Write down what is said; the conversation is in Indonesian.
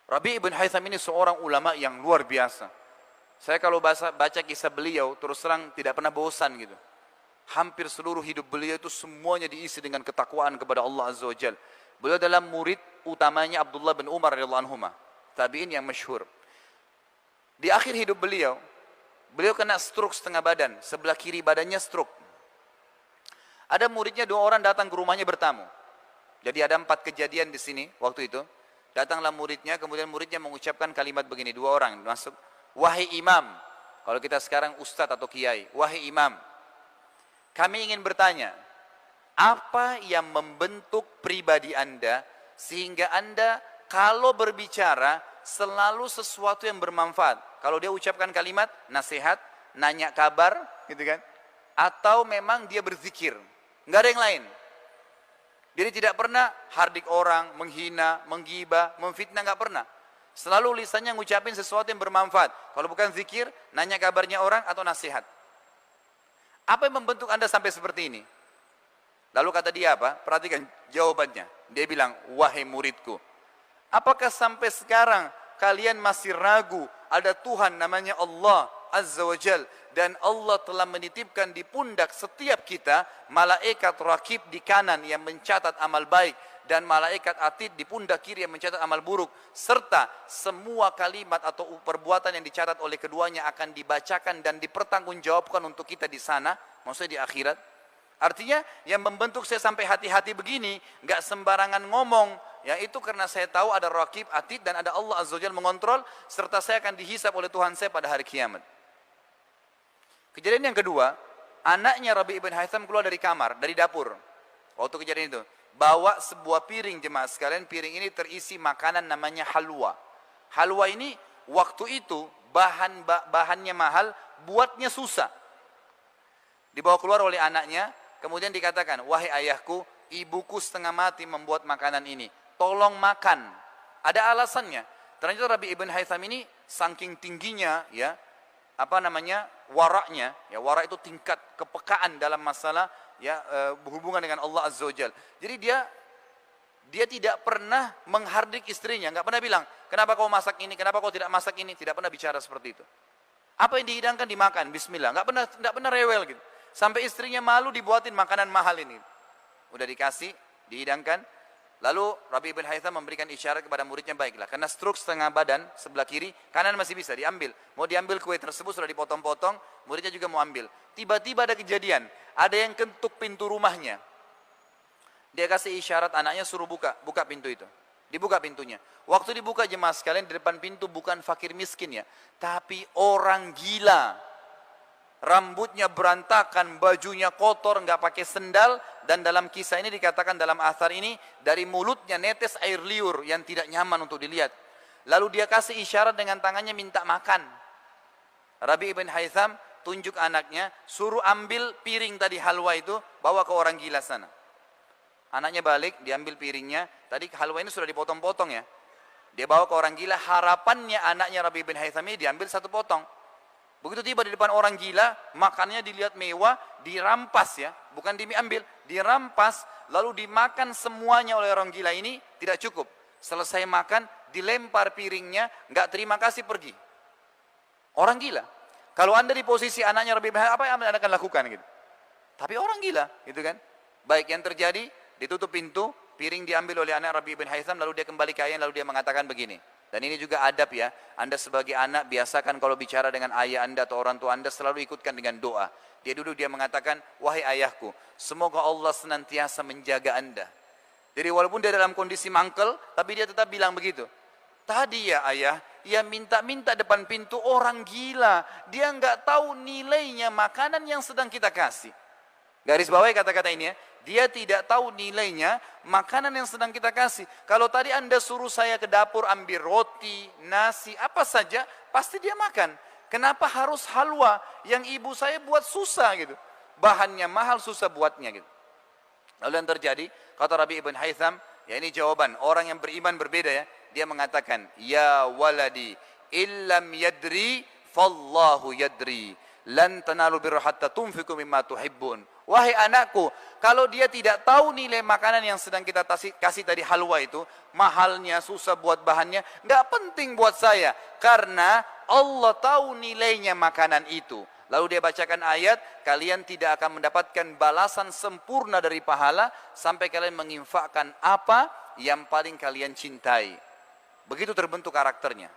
Rabi' ibn Haytham ini seorang ulama yang luar biasa. Saya kalau baca kisah beliau, terus terang tidak pernah bosan gitu. Hampir seluruh hidup beliau itu semuanya diisi dengan ketakwaan kepada Allah Azza wa Jal. Beliau adalah murid utamanya Abdullah bin Umar radhiyallahu anhuma, tabi'in yang masyhur. Di akhir hidup beliau kena stroke setengah badan, sebelah kiri badannya stroke. Ada muridnya 2 orang datang ke rumahnya bertamu. Jadi ada 4 kejadian di sini waktu itu. Datanglah muridnya, kemudian muridnya mengucapkan kalimat begini, 2 orang masuk. Wahai imam, kalau kita sekarang ustadz atau kiai, wahai imam, kami ingin bertanya, apa yang membentuk pribadi anda, sehingga anda kalau berbicara selalu sesuatu yang bermanfaat. Kalau dia ucapkan kalimat, nasihat, nanya kabar, gitu kan? Atau memang dia berzikir, nggak ada yang lain. Jadi tidak pernah hardik orang, menghina, menggibah, memfitnah, nggak pernah. Selalu lisannya ngucapin sesuatu yang bermanfaat. Kalau bukan zikir, nanya kabarnya orang atau nasihat. Apa yang membentuk anda sampai seperti ini? Lalu kata dia apa? Perhatikan jawabannya. Dia bilang, wahai muridku, apakah sampai sekarang kalian masih ragu ada Tuhan namanya Allah Azza wa Jal, dan Allah telah menitipkan di pundak setiap kita malaikat rakib di kanan yang mencatat amal baik, dan malaikat atid di pundak kiri yang mencatat amal buruk, serta semua kalimat atau perbuatan yang dicatat oleh keduanya akan dibacakan dan dipertanggungjawabkan untuk kita di sana, maksudnya di akhirat. Artinya yang membentuk saya sampai hati-hati begini, nggak sembarangan ngomong, ya itu karena saya tahu ada rakib atid dan ada Allah Azza wa Jalla mengontrol, serta saya akan dihisab oleh Tuhan saya pada hari kiamat. Kejadian yang kedua, anaknya Rabi' ibn Haytham keluar dari kamar, dari dapur. Waktu kejadian itu, bawa sebuah piring, jemaah sekalian, piring ini terisi makanan namanya halwa. Halwa ini waktu itu bahannya mahal, buatnya susah. Dibawa keluar oleh anaknya, kemudian dikatakan, wahai ayahku, ibuku setengah mati membuat makanan ini, tolong makan. Ada alasannya. Ternyata Rabi' ibn Haytham ini saking tingginya, ya, waraknya, ya, warak itu tingkat kepekaan dalam masalah, ya, berhubungan dengan Allah Azza wa Jal. Jadi dia tidak pernah menghardik istrinya, nggak pernah bilang, kenapa kau masak ini, kenapa kau tidak masak ini, tidak pernah bicara seperti itu. Apa yang dihidangkan dimakan, bismillah, nggak pernah rewel gitu. Sampai istrinya malu dibuatin makanan mahal ini. Udah dikasih, dihidangkan. Lalu Rabi' ibn Haytham memberikan isyarat kepada muridnya, baiklah, karena stroke setengah badan sebelah kiri, kanan masih bisa diambil. Mau diambil kue tersebut sudah dipotong-potong, muridnya juga mau ambil. Tiba-tiba ada kejadian, ada yang ketuk pintu rumahnya. Dia kasih isyarat anaknya suruh buka pintu itu. Dibuka pintunya. Waktu dibuka, jemaah sekalian, di depan pintu bukan fakir miskin ya, tapi orang gila. Rambutnya berantakan, bajunya kotor, nggak pakai sendal, dan dalam kisah ini dikatakan, dalam athar ini, dari mulutnya netes air liur yang tidak nyaman untuk dilihat. Lalu dia kasih isyarat dengan tangannya minta makan. Rabi' ibn Haytham tunjuk anaknya, suruh ambil piring tadi halwa itu, bawa ke orang gila sana. Anaknya balik, diambil piringnya, tadi halwa ini sudah dipotong-potong ya. Dia bawa ke orang gila, harapannya anaknya Rabi' ibn Haytham ini diambil 1 potong. Begitu tiba di depan orang gila, makannya dilihat mewah, dirampas ya, bukan diambil, dirampas, lalu dimakan semuanya oleh orang gila ini, tidak cukup. Selesai makan, dilempar piringnya, nggak terima kasih, pergi. Orang gila. Kalau anda di posisi anaknya Rabi' ibn Haytham, apa yang anda akan lakukan gitu? Tapi orang gila, gitu kan? Baik, yang terjadi, ditutup pintu, piring diambil oleh anak Rabi' ibn Haytham, lalu dia kembali ke ayah, lalu dia mengatakan begini. Dan ini juga adab ya, anda sebagai anak biasakan kalau bicara dengan ayah anda atau orang tua anda selalu ikutkan dengan doa. Dia mengatakan, wahai ayahku, semoga Allah senantiasa menjaga anda. Jadi walaupun dia dalam kondisi mangkel, tapi dia tetap bilang begitu. Tadi ya ayah, ia minta-minta depan pintu orang gila. Dia nggak tahu nilainya makanan yang sedang kita kasih. Garis bawahi kata-kata ini ya. Dia tidak tahu nilainya makanan yang sedang kita kasih. Kalau tadi anda suruh saya ke dapur ambil roti, nasi, apa saja, pasti dia makan. Kenapa harus halwa yang ibu saya buat susah gitu? Bahannya mahal, susah buatnya gitu. Lalu yang terjadi, kata Rabi' ibn Haytham, ya ini jawaban orang yang beriman berbeda ya. Dia mengatakan, ya waladi, illam yadri, fallahu yadri. Lan tanalu birra hatta tunfiqu mimma tuhibbun. Wahai anakku, kalau dia tidak tahu nilai makanan yang sedang kita kasih tadi halwa itu, mahalnya, susah buat bahannya, nggak penting buat saya. Karena Allah tahu nilainya makanan itu. Lalu dia bacakan ayat, kalian tidak akan mendapatkan balasan sempurna dari pahala sampai kalian menginfakkan apa yang paling kalian cintai. Begitu terbentuk karakternya.